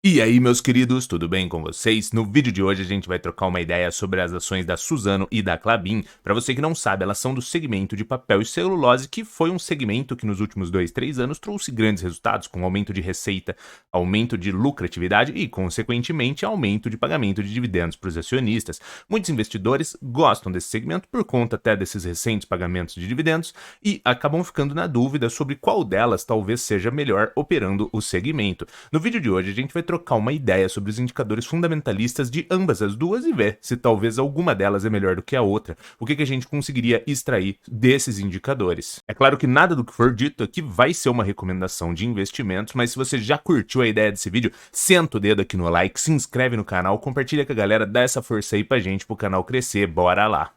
E aí, meus queridos, tudo bem com vocês? No vídeo de hoje a gente vai trocar uma ideia sobre as ações da Suzano e da Klabin. Para você que não sabe, elas são do segmento de papel e celulose, que foi um segmento que nos últimos 2, 3 anos trouxe grandes resultados, com aumento de receita, aumento de lucratividade e, consequentemente, aumento de pagamento de dividendos para os acionistas. Muitos investidores gostam desse segmento por conta até desses recentes pagamentos de dividendos e acabam ficando na dúvida sobre qual delas talvez seja melhor operando o segmento. No vídeo de hoje a gente vai trocar uma ideia sobre os indicadores fundamentalistas de ambas as duas e ver se talvez alguma delas é melhor do que a outra. O que a gente conseguiria extrair desses indicadores? É claro que nada do que for dito aqui vai ser uma recomendação de investimentos, mas se você já curtiu a ideia desse vídeo, senta o dedo aqui no like, se inscreve no canal, compartilha com a galera, dá essa força aí pra gente, pro canal crescer, bora lá!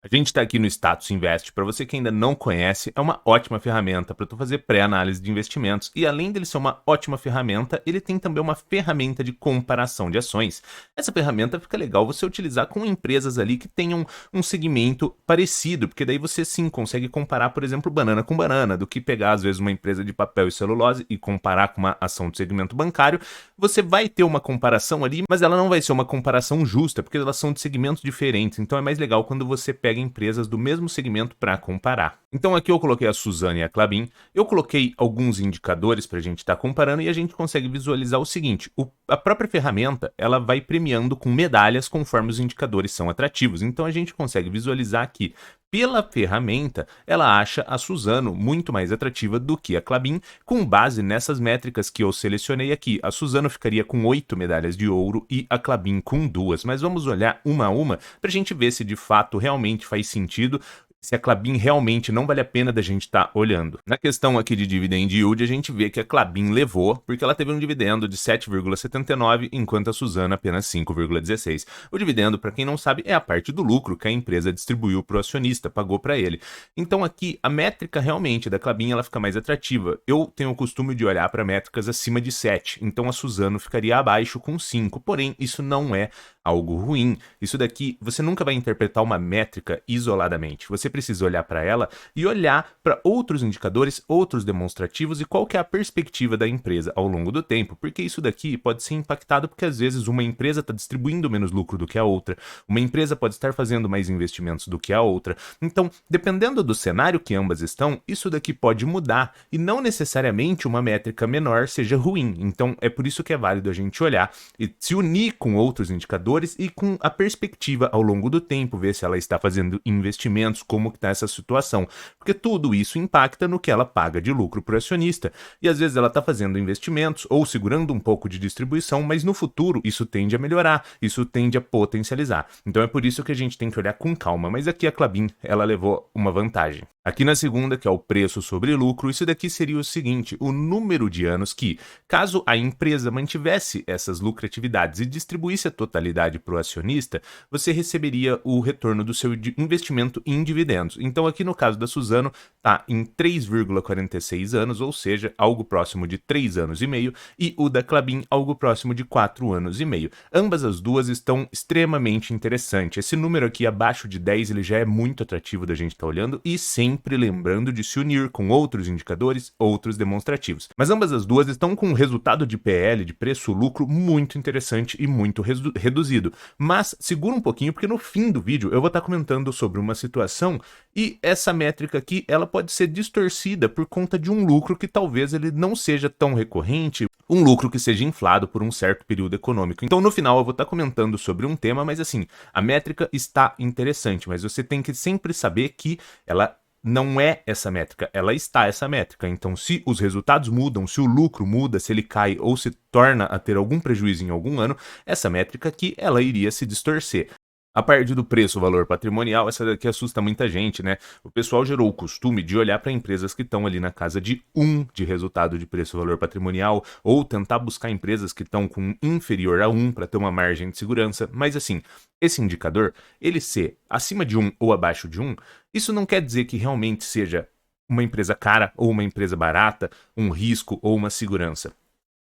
A gente está aqui no Status Invest. Para você que ainda não conhece, é uma ótima ferramenta para tu fazer pré-análise de investimentos. E além dele ser uma ótima ferramenta, ele tem também uma ferramenta de comparação de ações. Essa ferramenta fica legal você utilizar com empresas ali que tenham um segmento parecido, porque daí você sim consegue comparar, por exemplo, banana com banana, do que pegar às vezes uma empresa de papel e celulose e comparar com uma ação do segmento bancário. Você vai ter uma comparação ali, mas ela não vai ser uma comparação justa, porque elas são de segmentos diferentes. Então é mais legal quando você pega empresas do mesmo segmento para comparar. Então aqui eu coloquei a Suzano e a Klabin, eu coloquei alguns indicadores para a gente estar comparando e a gente consegue visualizar o seguinte, a própria ferramenta ela vai premiando com medalhas conforme os indicadores são atrativos, então a gente consegue visualizar aqui pela ferramenta, ela acha a Suzano muito mais atrativa do que a Klabin, com base nessas métricas que eu selecionei aqui. A Suzano ficaria com 8 medalhas de ouro e a Klabin com 2, mas vamos olhar uma a uma para a gente ver se de fato realmente faz sentido, se a Klabin realmente não vale a pena da gente estar olhando. Na questão aqui de dividend yield, a gente vê que a Klabin levou, porque ela teve um dividendo de 7,79, enquanto a Suzano apenas 5,16. O dividendo, para quem não sabe, é a parte do lucro que a empresa distribuiu para o acionista, pagou para ele. Então aqui, a métrica realmente da Klabin ela fica mais atrativa. Eu tenho o costume de olhar para métricas acima de 7, então a Suzano ficaria abaixo com 5, porém isso não é algo ruim. Isso daqui, você nunca vai interpretar uma métrica isoladamente. Você precisa olhar para ela e olhar para outros indicadores, outros demonstrativos e qual que é a perspectiva da empresa ao longo do tempo, porque isso daqui pode ser impactado porque às vezes uma empresa está distribuindo menos lucro do que a outra, uma empresa pode estar fazendo mais investimentos do que a outra. Então, dependendo do cenário que ambas estão, isso daqui pode mudar e não necessariamente uma métrica menor seja ruim. Então, é por isso que é válido a gente olhar e se unir com outros indicadores e com a perspectiva ao longo do tempo, ver se ela está fazendo investimentos, como que está essa situação, porque tudo isso impacta no que ela paga de lucro para o acionista, e às vezes ela está fazendo investimentos ou segurando um pouco de distribuição, mas no futuro isso tende a melhorar, isso tende a potencializar. Então é por isso que a gente tem que olhar com calma, mas aqui a Klabin, ela levou uma vantagem. Aqui na segunda, que é o preço sobre lucro, isso daqui seria o seguinte, o número de anos que, caso a empresa mantivesse essas lucratividades e distribuísse a totalidade para o acionista, você receberia o retorno do seu investimento em dividendos. Então aqui no caso da Suzano, está em 3,46 anos, ou seja, algo próximo de 3 anos e meio, e o da Klabin, algo próximo de 4 anos e meio. Ambas as duas estão extremamente interessantes. Esse número aqui abaixo de 10, ele já é muito atrativo da gente estar olhando, e sempre lembrando de se unir com outros indicadores, outros demonstrativos. Mas ambas as duas estão com um resultado de PL, de preço-lucro, muito interessante e muito reduzido. Mas segura um pouquinho, porque no fim do vídeo eu vou estar comentando sobre uma situação e essa métrica aqui, ela pode ser distorcida por conta de um lucro que talvez ele não seja tão recorrente, um lucro que seja inflado por um certo período econômico. Então no final eu vou estar comentando sobre um tema, mas assim, a métrica está interessante, mas você tem que sempre saber que ela não é essa métrica, ela está essa métrica. Então, se os resultados mudam, se o lucro muda, se ele cai ou se torna a ter algum prejuízo em algum ano, essa métrica aqui, ela iria se distorcer. A parte do preço-valor patrimonial, essa daqui assusta muita gente, né? O pessoal gerou o costume de olhar para empresas que estão ali na casa de 1 de resultado de preço-valor patrimonial, ou tentar buscar empresas que estão com inferior a 1 para ter uma margem de segurança. Mas assim, esse indicador, ele ser acima de 1 ou abaixo de 1, isso não quer dizer que realmente seja uma empresa cara ou uma empresa barata, um risco ou uma segurança.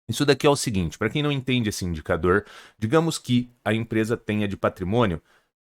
Isso daqui é o seguinte, para quem não entende esse indicador, digamos que a empresa tenha de patrimônio R$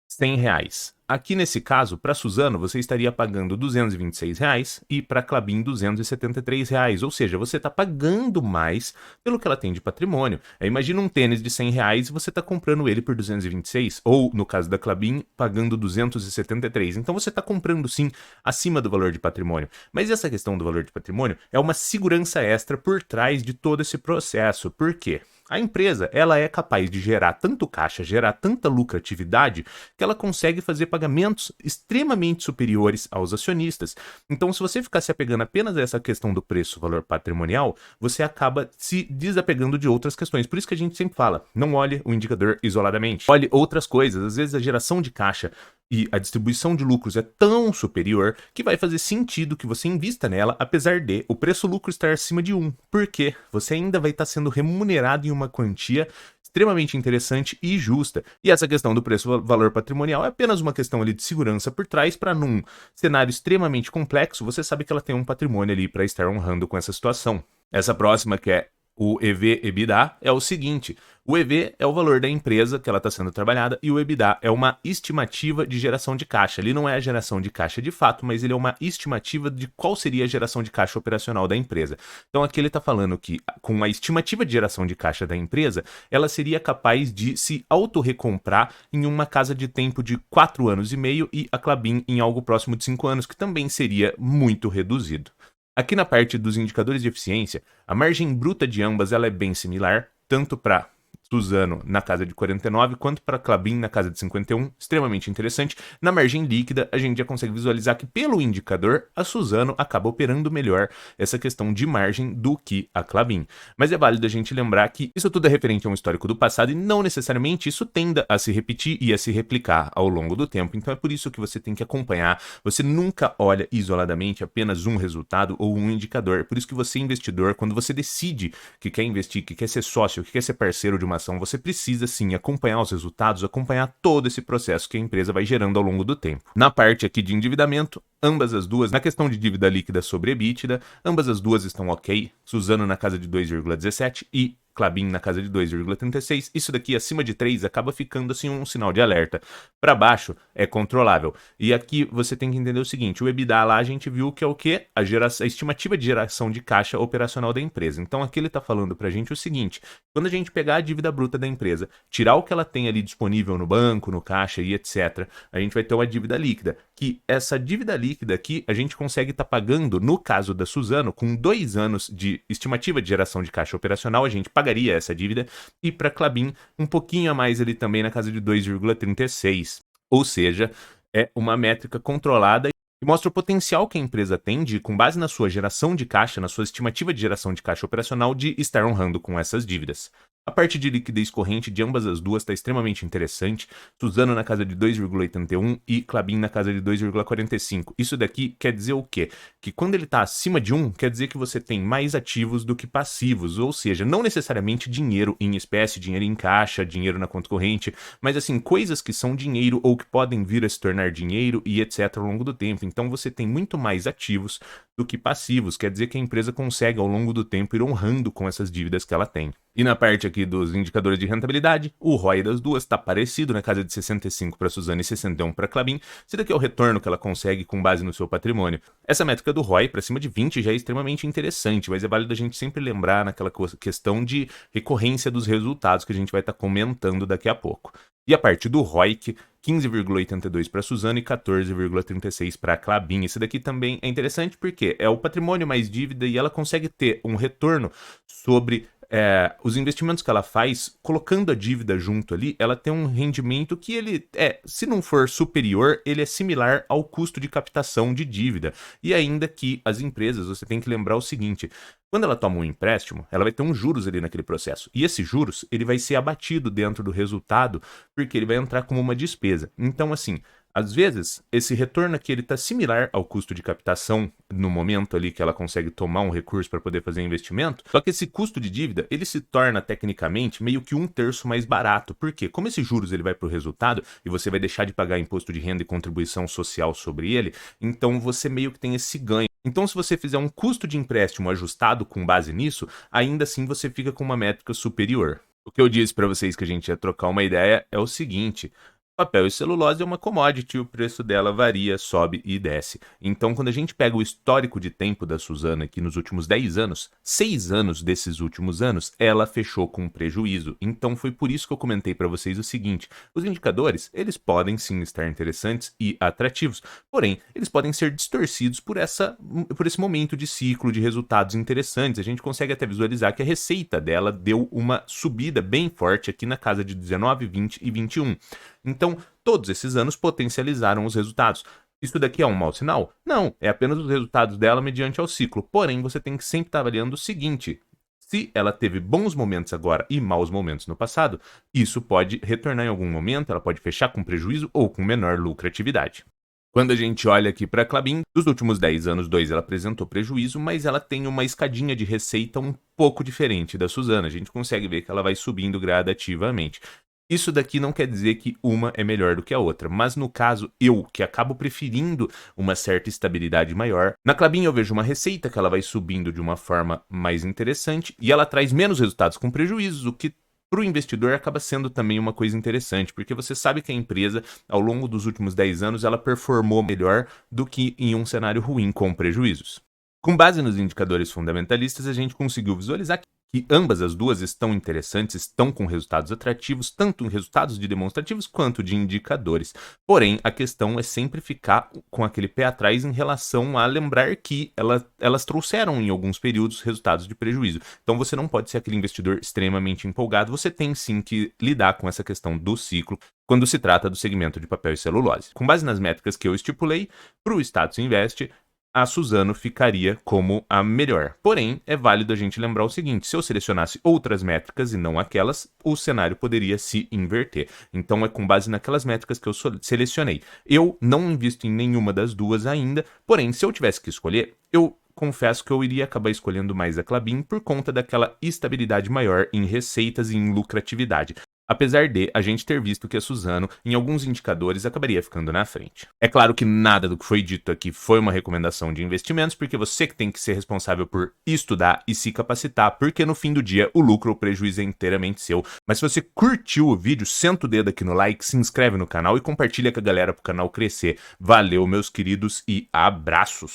100. aqui nesse caso, para Suzano, você estaria pagando R$ 226 e para Klabin R$ 273, ou seja, você está pagando mais pelo que ela tem de patrimônio. Imagina um tênis de R$ 100 e você está comprando ele por 226, ou no caso da Klabin, pagando 273. Então você está comprando sim acima do valor de patrimônio. Mas essa questão do valor de patrimônio é uma segurança extra por trás de todo esse processo. Por quê? A empresa, ela é capaz de gerar tanto caixa, gerar tanta lucratividade, que ela consegue fazer pagamentos extremamente superiores aos acionistas. Então, se você ficar se apegando apenas a essa questão do preço, valor patrimonial, você acaba se desapegando de outras questões. Por isso que a gente sempre fala, não olhe o indicador isoladamente. Olhe outras coisas. Às vezes a geração de caixa e a distribuição de lucros é tão superior que vai fazer sentido que você invista nela, apesar de o preço-lucro estar acima de 1. Por quê? Você ainda vai estar sendo remunerado em uma quantia extremamente interessante e justa. E essa questão do preço-valor patrimonial é apenas uma questão ali de segurança por trás para num cenário extremamente complexo, você sabe que ela tem um patrimônio ali para estar honrando com essa situação. Essa próxima, que é o EV/EBITDA, é o seguinte: o EV é o valor da empresa que ela está sendo trabalhada e o EBITDA é uma estimativa de geração de caixa. Ele não é a geração de caixa de fato, mas ele é uma estimativa de qual seria a geração de caixa operacional da empresa. Então aqui ele está falando que com a estimativa de geração de caixa da empresa, ela seria capaz de se autorrecomprar em uma casa de tempo de 4 anos e meio e a Klabin em algo próximo de 5 anos, que também seria muito reduzido. Aqui na parte dos indicadores de eficiência, a margem bruta de ambas ela é bem similar, tanto para Suzano na casa de 49, quanto para Klabin na casa de 51, extremamente interessante. Na margem líquida, a gente já consegue visualizar que pelo indicador, a Suzano acaba operando melhor essa questão de margem do que a Klabin. Mas é válido a gente lembrar que isso tudo é referente a um histórico do passado e não necessariamente isso tenda a se repetir e a se replicar ao longo do tempo. Então é por isso que você tem que acompanhar. Você nunca olha isoladamente apenas um resultado ou um indicador. É por isso que você, investidor, quando você decide que quer investir, que quer ser sócio, que quer ser parceiro de uma ação, você precisa sim acompanhar os resultados, acompanhar todo esse processo que a empresa vai gerando ao longo do tempo. Na parte aqui de endividamento, ambas as duas, na questão de dívida líquida sobre EBITDA, ambas as duas estão ok, Suzano na casa de 2,17 e Klabin na casa de 2,36. Isso daqui acima de 3 acaba ficando assim um sinal de alerta. Para baixo é controlável. E aqui você tem que entender o seguinte: o EBITDA lá a gente viu que é o quê? A estimativa de geração de caixa operacional da empresa. Então aqui ele está falando para a gente o seguinte: quando a gente pegar a dívida bruta da empresa, tirar o que ela tem ali disponível no banco, no caixa e etc., a gente vai ter uma dívida líquida. Que essa dívida líquida aqui a gente consegue estar pagando, no caso da Suzano, com 2 anos de estimativa de geração de caixa operacional, a gente pagaria essa dívida, e para Klabin um pouquinho a mais ali também na casa de 2,36. Ou seja, é uma métrica controlada e mostra o potencial que a empresa tem de, com base na sua geração de caixa, na sua estimativa de geração de caixa operacional, de estar honrando com essas dívidas. A parte de liquidez corrente de ambas as duas está extremamente interessante, Suzano na casa de 2,81 e Klabin na casa de 2,45. Isso daqui quer dizer o quê? Que quando ele está acima de 1, quer dizer que você tem mais ativos do que passivos, ou seja, não necessariamente dinheiro em espécie, dinheiro em caixa, dinheiro na conta corrente, mas assim, coisas que são dinheiro ou que podem vir a se tornar dinheiro e etc. ao longo do tempo. Então você tem muito mais ativos do que passivos, quer dizer que a empresa consegue ao longo do tempo ir honrando com essas dívidas que ela tem. E na parte aqui dos indicadores de rentabilidade, o ROI das duas está parecido, na casa de 65 para Suzano e 61 para Klabin. Esse daqui é o retorno que ela consegue com base no seu patrimônio. Essa métrica do ROI para cima de 20 já é extremamente interessante, mas é válido a gente sempre lembrar naquela questão de recorrência dos resultados que a gente vai estar comentando daqui a pouco. E a parte do ROIC, 15,82 para Suzano e 14,36 para Klabin. Esse daqui também é interessante porque é o patrimônio mais dívida e ela consegue ter um retorno sobre os investimentos que ela faz, colocando a dívida junto ali, ela tem um rendimento que ele se não for superior, ele é similar ao custo de captação de dívida. E ainda que as empresas, você tem que lembrar o seguinte: quando ela toma um empréstimo, ela vai ter uns juros ali naquele processo. E esses juros, ele vai ser abatido dentro do resultado, porque ele vai entrar como uma despesa. Então, assim, às vezes, esse retorno aqui está similar ao custo de captação no momento ali que ela consegue tomar um recurso para poder fazer investimento, só que esse custo de dívida, ele se torna tecnicamente meio que 1/3 mais barato. Por quê? Como esses juros ele vai para o resultado e você vai deixar de pagar imposto de renda e contribuição social sobre ele, então você meio que tem esse ganho. Então, se você fizer um custo de empréstimo ajustado com base nisso, ainda assim você fica com uma métrica superior. O que eu disse para vocês que a gente ia trocar uma ideia é o seguinte: Papel e celulose é uma commodity, o preço dela varia, sobe e desce. Então, quando a gente pega o histórico de tempo da Suzana aqui nos últimos 10 anos, 6 anos desses últimos anos, ela fechou com prejuízo. Então, foi por isso que eu comentei para vocês o seguinte: os indicadores, eles podem sim estar interessantes e atrativos, porém, eles podem ser distorcidos por esse momento de ciclo de resultados interessantes. A gente consegue até visualizar que a receita dela deu uma subida bem forte aqui na casa de 19, 20 e 21. Então, todos esses anos potencializaram os resultados. Isso daqui é um mau sinal? Não, é apenas os resultados dela mediante ao ciclo. Porém, você tem que sempre estar avaliando o seguinte: se ela teve bons momentos agora e maus momentos no passado, isso pode retornar em algum momento, ela pode fechar com prejuízo ou com menor lucratividade. Quando a gente olha aqui para a Klabin, dos últimos 10 anos, 2 ela apresentou prejuízo, mas ela tem uma escadinha de receita um pouco diferente da Suzana. A gente consegue ver que ela vai subindo gradativamente. Isso daqui não quer dizer que uma é melhor do que a outra, mas no caso, eu, que acabo preferindo uma certa estabilidade maior, na Klabin eu vejo uma receita que ela vai subindo de uma forma mais interessante e ela traz menos resultados com prejuízos, o que para o investidor acaba sendo também uma coisa interessante, porque você sabe que a empresa, ao longo dos últimos 10 anos, ela performou melhor do que em um cenário ruim com prejuízos. Com base nos indicadores fundamentalistas, a gente conseguiu visualizar que ambas as duas estão interessantes, estão com resultados atrativos, tanto em resultados de demonstrativos quanto de indicadores. Porém, a questão é sempre ficar com aquele pé atrás em relação a lembrar que elas trouxeram em alguns períodos resultados de prejuízo. Então você não pode ser aquele investidor extremamente empolgado, você tem sim que lidar com essa questão do ciclo quando se trata do segmento de papel e celulose. Com base nas métricas que eu estipulei, para o Status Invest, a Suzano ficaria como a melhor. Porém, é válido a gente lembrar o seguinte: se eu selecionasse outras métricas e não aquelas, o cenário poderia se inverter. Então é com base naquelas métricas que eu selecionei. Eu não invisto em nenhuma das duas ainda, porém, se eu tivesse que escolher, eu confesso que eu iria acabar escolhendo mais a Klabin por conta daquela estabilidade maior em receitas e em lucratividade. Apesar de a gente ter visto que a Suzano, em alguns indicadores, acabaria ficando na frente. É claro que nada do que foi dito aqui foi uma recomendação de investimentos, porque você que tem que ser responsável por estudar e se capacitar, porque no fim do dia o lucro ou prejuízo é inteiramente seu. Mas se você curtiu o vídeo, senta o dedo aqui no like, se inscreve no canal e compartilha com a galera para o canal crescer. Valeu, meus queridos, e abraços!